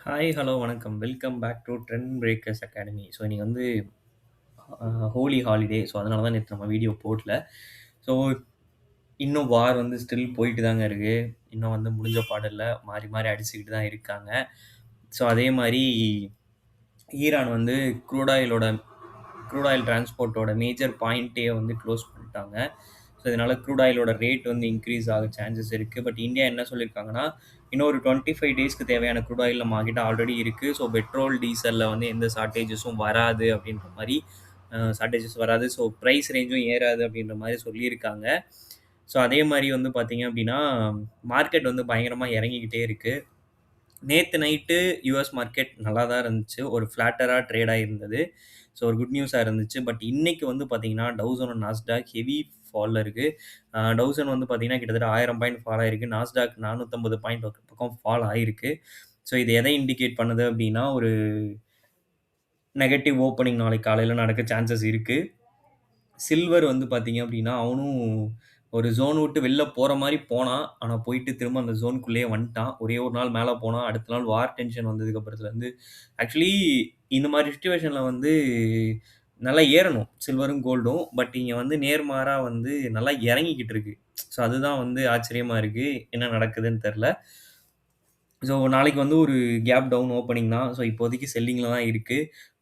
Hi, hello, வணக்கம். Welcome back to Trend Breakers Academy. So இன்னைக்கு வந்து ஹோலி ஹாலிடே. ஸோ அதனால தான் நேத்து நம்ம வீடியோ போடல. ஸோ இன்னும் வார் வந்து ஸ்டில் போயிட்டு தாங்க இருக்கு. இன்னும் வந்து முடிஞ்ச பாடில்ல. மாறி மாறி அடிச்சுக்கிட்டு தான் இருக்காங்க. ஸோ அதே மாரி ஈரான் வந்து க்ரூட் ஆயில் டிரான்ஸ்போர்ட்டோட மேஜர் பாயிண்ட்டயே வந்து க்ளோஸ் பண்ணிட்டாங்க. ஸோ இதனால க்ரூட் ஆயிலோட ரேட் வந்து இன்க்ரீஸ் ஆக சான்சஸ் இருக்கு. பட் இந்தியா என்ன சொல்லியிருக்காங்கன்னா, இன்னும் ஒரு 25 டேஸ்க்கு தேவையான க்ரூட் ஆயில் நம்மகிட்ட ஆல்ரெடி இருக்கு. ஸோ பெட்ரோல், டீசல்ல வந்து எந்த ஷார்ட்டேஜஸும் வராது அப்படின்ற மாரி ஷார்ட்டேஜஸ் வராது. ஸோ பிரைஸ் ரேஞ்சும் ஏறாது அப்படின்ற மாரி சொல்லியிருக்காங்க. ஸோ அதே மாரி வந்து பார்த்தீங்க அப்படின்னா, மார்க்கெட் வந்து பயங்கரமா இறங்கிக்கிட்டே இருக்கு. நேத்து நைட்டு யுஎஸ் மார்க்கெட் நல்லா தான் இருந்துச்சு. ஒரு ஃப்ளாட்டரா ட்ரேட் ஆயிருந்தது. ஸோ ஒரு குட் நியூஸா இருந்துச்சு. பட் இன்னைக்கு வந்து பார்த்தீங்கன்னா, டவ் ஜோன், நாஸ்டாக் ஹெவி ஃபால்ல இருக்கு. டவ் ஜோன் வந்து பார்த்தீங்கன்னா, கிட்டத்தட்ட 1000 பாயிண்ட் ஃபால் ஆயிருக்கு. நாஸ்டாக் 450 பாயிண்ட் பக்கம் ஃபால் ஆயிருக்கு. ஸோ இது எதை இண்டிகேட் பண்ணுது அப்படின்னா, ஒரு நெகட்டிவ் ஓப்பனிங் நாளைக்கு காலையில நடக்க சான்சஸ் இருக்கு. சில்வர் வந்து பார்த்தீங்க அப்படின்னா, அவனும் ஒரு ஜோன் விட்டு வெளில போற மாரி போனான். ஆனா போயிட்டு திரும்ப அந்த ஜோன்க்குள்ளேயே வந்துட்டான். ஒரே ஒரு நாள் மேல போனான். அடுத்த நாள் வார் டென்ஷன் வந்ததுக்கு அப்புறத்துலருந்து ஆக்சுவலி இந்த மாரி சிச்சுவேஷன்ல வந்து நல்லா ஏறணும் சில்வரும், கோல்டும். பட் இங்க வந்து நேர்மாறா வந்து நல்லா இறங்கிக்கிட்டு இருக்கு. ஸோ அதுதான் வந்து ஆச்சரியமா இருக்கு. என்ன நடக்குதுன்னு தெரியல. ஸோ நாளைக்கு வந்து ஒரு கேப் டவுன் ஓப்பனிங் தான். ஸோ இப்போதைக்கு செல்லிங்ல தான் இருக்கு.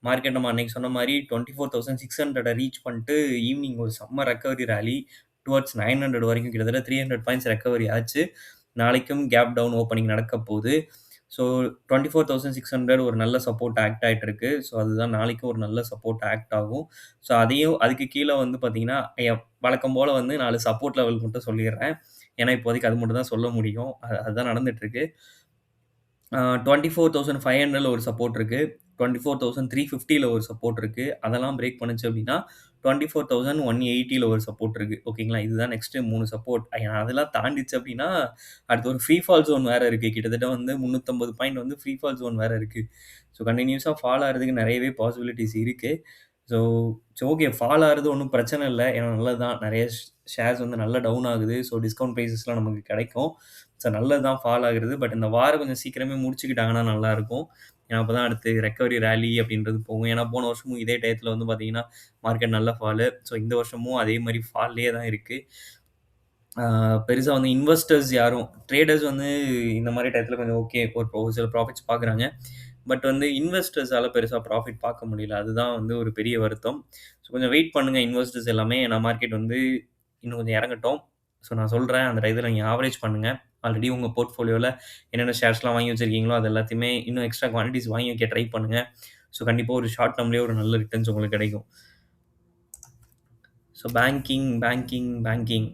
மார்க்கெட் நம்ம அன்னைக்கு சொன்ன மாரி 24,600 ரீச் பண்ணிட்டு ஈவினிங் ஒரு செம்ம ரெக்கவரி ராலி டுவர்ட்ஸ் 900 வரைக்கும் கிட்டத்தட்ட 300 பாயிண்ட்ஸ் ரெக்கவரி ஆச்சு. நாளைக்கும் கேப் டவுன் ஓப்பனிங் நடக்க போகுது. ஸோ 24,600 ஒரு நல்ல சப்போர்ட் ஆக்ட் ஆயிட்டு இருக்கு. ஸோ அதுதான் நாளைக்கும் ஒரு நல்ல சப்போர்ட் ஆக்ட் ஆகும். ஸோ அதையும் அதுக்கு கீழ வந்து பார்த்தீங்கன்னா, வழக்கம் போல வந்து 4 சப்போர்ட் லெவல் மட்டும் சொல்லிர்றேன். ஏன்னா இப்போதைக்கு அது மட்டும் தான் சொல்ல முடியும். அதுதான் நடந்துட்டு இருக்கு. 24,500ல ஒரு சப்போர்ட் இருக்கு. 24,350ல ஒரு சப்போர்ட் இருக்கு. அதெல்லாம் பிரேக் பண்ணுச்சு அப்படின்னா, 24,180ல ஒரு சப்போர்ட் இருக்கு. ஓகேங்களா? இதுதான் நெக்ஸ்ட் 3 சப்போர்ட். அதெல்லாம் தாண்டிச்சு அப்படின்னா, அடுத்து ஒரு ஃப்ரீ ஃபால் ஜோன் வேற இருக்கு. கிட்டத்தட்ட வந்து 350 பாயிண்ட் வந்து ஃப்ரீ ஃபால் ஜோன் வேற இருக்கு. ஸோ கன்டினியூஸா ஃபால் ஆகுறதுக்கு நெறையவே பாசிபிலிட்டீஸ் இருக்கு. ஸோ ஓகே, ஃபால் ஆகுறது ஒண்ணும் பிரச்சனை இல்ல. ஏன்னா நல்லது தான். நெறைய ஷேர்ஸ் வந்து நல்லா டவுன் ஆகுது. ஸோ டிஸ்கவுண்ட் பிரைஸஸ்லாம் நமக்கு கிடைக்கும். ஸோ நல்லது தான் ஃபால் ஆகுறது. பட் இந்த வாரம் கொஞ்சம் சீக்கிரமே முடிச்சுக்கிட்டாங்கன்னா நல்லாயிருக்கும். ஏன்னா அப்பதான் அடுத்து ரெக்கவரி ராலி அப்படின்றது போகும். ஏன்னா போன வருஷமும் இதே டயத்துல வந்து பார்த்தீங்கன்னா, மார்க்கெட் நல்ல ஃபாலு. ஸோ இந்த வருஷமும் அதே மாரி ஃபால்லயே தான் இருக்கு. பெருசா வந்து இன்வெஸ்டர்ஸ் யாரும் ட்ரேடர்ஸ் வந்து இந்த மாரி டயத்துல கொஞ்சம் ஓகே, ஒரு சில ப்ராஃபிட்ஸ் பார்க்குறாங்க. பட் வந்து இன்வெஸ்டர்ஸால பெருசா ப்ராஃபிட் பார்க்க முடியல. அதுதான் வந்து ஒரு பெரிய வருத்தம். ஸோ கொஞ்சம் வெயிட் பண்ணுங்க இன்வெஸ்டர்ஸ் எல்லாமே. ஏன்னா மார்க்கெட் வந்து இன்னும் கொஞ்சம் இறங்கட்டும். ஸோ நான் சொல்றேன் அந்த டயத்துல நீங்க ஆவரேஜ் பண்ணுங்க. ஆல்ரெடி உங்க போர்ட்ஃபோலியோல என்னென்ன ஷேர்ஸ்லாம் வாங்கி வச்சிருக்கீங்களோ, அது எல்லாத்தையுமே இன்னும் எக்ஸ்ட்ரா குவான்டிட்டிஸ் வாங்கி வைக்க ட்ரை பண்ணுங்க. ஸோ கண்டிப்பா ஒரு ஷார்ட் டெர்ம்லயே ஒரு நல்ல ரிட்டர்ன்ஸ் உங்களுக்கு கிடைக்கும். So banking.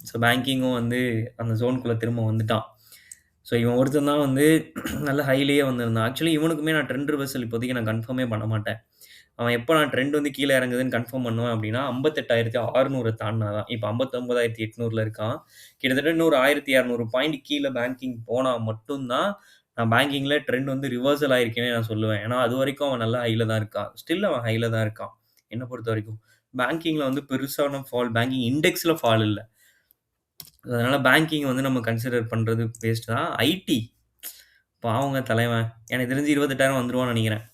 ஸோ பேங்கிங்கும் வந்து அந்த ஜோன்குள்ள திரும்ப வந்துட்டான். ஸோ இவன் ஒருத்தன் தான் வந்து நல்ல ஹைலயே வந்திருந்தான். ஆக்சுவலி இவனுக்குமே நான் ட்ரெண்ட் ரிவர்சல் இப்போதைக்கு நான் கன்ஃபார்மே பண்ண மாட்டேன். அவன் எப்போ நான் ட்ரெண்ட் வந்து கீழ இறங்குதுன்னு கன்ஃபார்ம் பண்ணுவேன் அப்படின்னா, 58,600 தாண்டுனா தான். இப்ப 59,800ல இருக்கான். கிட்டத்தட்ட இன்னொரு 1,200 பாயிண்ட் கீழ பேங்கிங் போனா மட்டும் தான், நான் பேங்கிங்ல ட்ரெண்ட் வந்து ரிவர்சல் ஆயிருக்குன்னே நான் சொல்லுவேன். ஏன்னா, அதுவரைக்கும் அவன் நல்ல ஹைல தான் இருக்கான். ஸ்டில் அவன் ஹைல தான் இருக்கான். என்ன பொறுத்தவரைக்கும். பேங்கிங்ல வந்து பெருசான ஃபால் பேங்கிங் இண்டெக்ஸ்ல ஃபால் இல்ல. அதனால பேங்கிங் வந்து நம்ம கன்சிடர் பண்றது வேஸ்ட் தான். ஐடி பாவங்க தலைவன். எனக்கு தெரிஞ்சு 28,000 வந்துருவான்னு நெனைக்கிறேன்.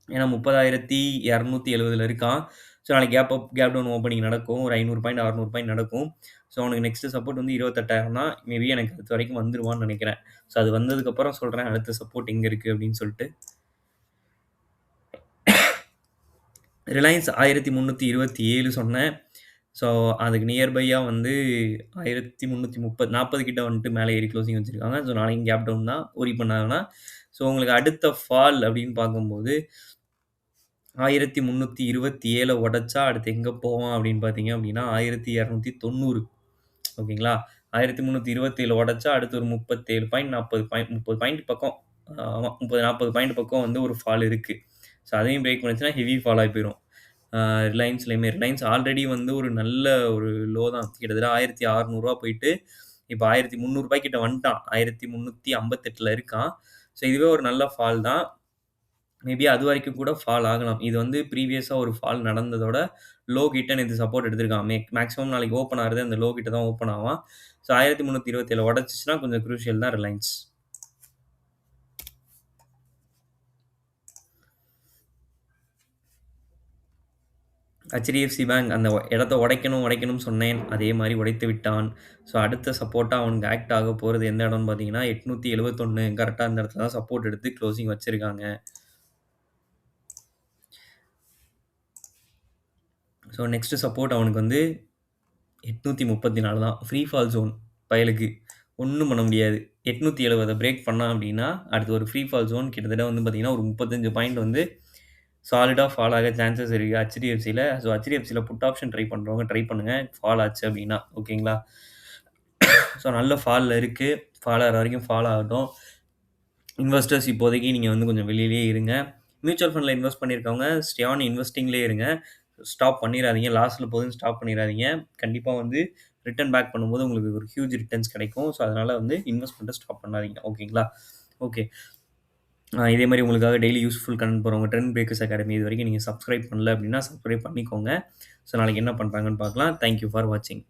ஏன்னா 30,270ல இருக்கான். ஸோ நாளைக்கு கேப் டவுன் ஓப்பனிங் நடக்கும். ஒரு 500 பாயிண்ட், 600 பாயிண்ட் நடக்கும். ஸோ அவனுக்கு நெக்ஸ்ட் சப்போர்ட் வந்து 28,000 தான். மேபி எனக்கு அது வரைக்கும் வந்துருவான்னு நெனைக்கிறேன். ஸோ அது வந்ததுக்கப்புறம் சொல்றேன் அடுத்த சப்போர்ட் எங்க இருக்கு அப்படின்னு சொல்லிட்டு. ரிலையன்ஸ் 1327 சொன்னேன். ஸோ அதுக்கு நியர்பையா வந்து 1330 40 கிட்ட வந்துட்டு மேலே ஏறி க்ளோசிங் வச்சிருக்காங்க. ஸோ நாளைக்கு கேப் டவுன் தான். வொரி பண்ணாங்கன்னா, ஸோ உங்களுக்கு அடுத்த ஃபால் அப்படின்னு பார்க்கும்போது 1327 உடைச்சா அடுத்து எங்க போவான் அப்படின்னு பார்த்தீங்க அப்படின்னா, 1290 ஓகேங்களா? 1327 உடைச்சா அடுத்து ஒரு 37 பாயிண்ட் 40 பாயிண்ட் 30 பாயிண்ட் பக்கம் ஆமா 30, 40 பாயிண்ட் பக்கம் வந்து ஒரு ஃபால் இருக்கு. ஸோ அதையும் பிரேக் பண்ணுச்சுன்னா ஹெவி ஃபால் ஆயி போயிரும். ரிலையன்ஸ் ஆல்ரெடி வந்து ஒரு நல்ல ஒரு லோ தான். கிட்டத்தட்ட ரூ. 1,600 போயிட்டு, இப்ப ரூ. 1,300 கிட்ட வந்துட்டான். 1,358ல இருக்கான். ஸோ இதுவே ஒரு நல்ல ஃபால் தான். மேபி அதுவரைக்கும் கூட ஃபால் ஆகலாம். இது வந்து ப்ரீவியஸா ஒரு ஃபால் நடந்ததோட லோ கிட்ட நேத்து சப்போர்ட் எடுத்திருக்கான். மேக்ஸிமம் நாளைக்கு ஓப்பன் ஆகுறது அந்த லோ கிட்ட தான் ஓப்பன் ஆவான். ஸோ 1327 உடைச்சுச்சுன்னா கொஞ்சம் குரூஷியல் தான் ரிலையன்ஸ். HDFC பேங்க் அந்த இடத்த உடைக்கணும் உடைக்கணும்னு சொன்னேன். அதே மாரி உடைத்து விட்டான். ஸோ அடுத்த சப்போர்ட்டா அவனுக்கு ஆக்ட் ஆக போறது எந்த இடம்னு பார்த்தீங்கன்னா, 871 கரெக்ட்டா அந்த இடத்துல தான் சப்போர்ட் எடுத்து க்ளோசிங் வச்சிருக்காங்க. ஸோ நெக்ஸ்ட் சப்போர்ட் அவனுக்கு வந்து 834 தான். ஃப்ரீ ஃபால் ஜோன் பயலுக்கு. ஒண்ணும் பண்ண முடியாது. 870 பிரேக் பண்ணான் அப்டின்னா, அடுத்து ஒரு ஃப்ரீ ஃபால் ஜோன் கிட்டத்தட்ட வந்து பார்த்தீங்கன்னா, ஒரு 35 பாயிண்ட் வந்து சாலிடா ஃபால் ஆக சான்சஸ் இருக்கு HDFCல. ஸோ HDFCல புட் ஆப்ஷன் ட்ரை பண்றவங்க ட்ரை பண்ணுங்க. ஃபால் ஆச்சு அப்டின்னா. ஓகேங்களா? ஸோ நல்ல ஃபால்ல இருக்கு. ஃபால் ஆகுற வரைக்கும் ஃபால் ஆகட்டும். இன்வெஸ்டர்ஸ் இப்போதைக்கு நீங்க வந்து கொஞ்சம் வெளியிலேயே இருங்க. மியூச்சுவல் ஃபண்ட்ல இன்வெஸ்ட் பண்ணியிருக்கவங்க ஸ்டே ஆன் இன்வெஸ்டிங்லேயே இருங்க. ஸ்டாப் பண்ணிறாதீங்க. லாஸ்ட்ல போகுதுன்னு ஸ்டாப் பண்ணிறாதீங்க. கண்டிப்பா வந்து ரிட்டர்ன் பேக் பண்ணும்போது உங்களுக்கு ஒரு ஹியூஜ் ரிட்டர்ன்ஸ் கிடைக்கும். ஸோ அதனால வந்து இன்வெஸ்ட்மெண்ட்ட ஸ்டாப் பண்ணாதீங்க. ஓகேங்களா? ஓகே. இதே மாரி உங்களுக்காக டெய்லி யூஸ்ஃபுல் கன்டென்ட் போடுறவங்க ட்ரெண்ட் பிரேக்கர்ஸ் அகாடமி இதுவரைக்கும் நீங்க சப்ஸ்கிரைப் பண்ணல அப்டின்னா, சப்ஸ்கிரைப் பண்ணிக்கோங்க. ஸோ நாளைக்கு என்ன பண்றாங்கன்னு பார்க்கலாம். தேங்க் யூ ஃபார் வாட்சிங்.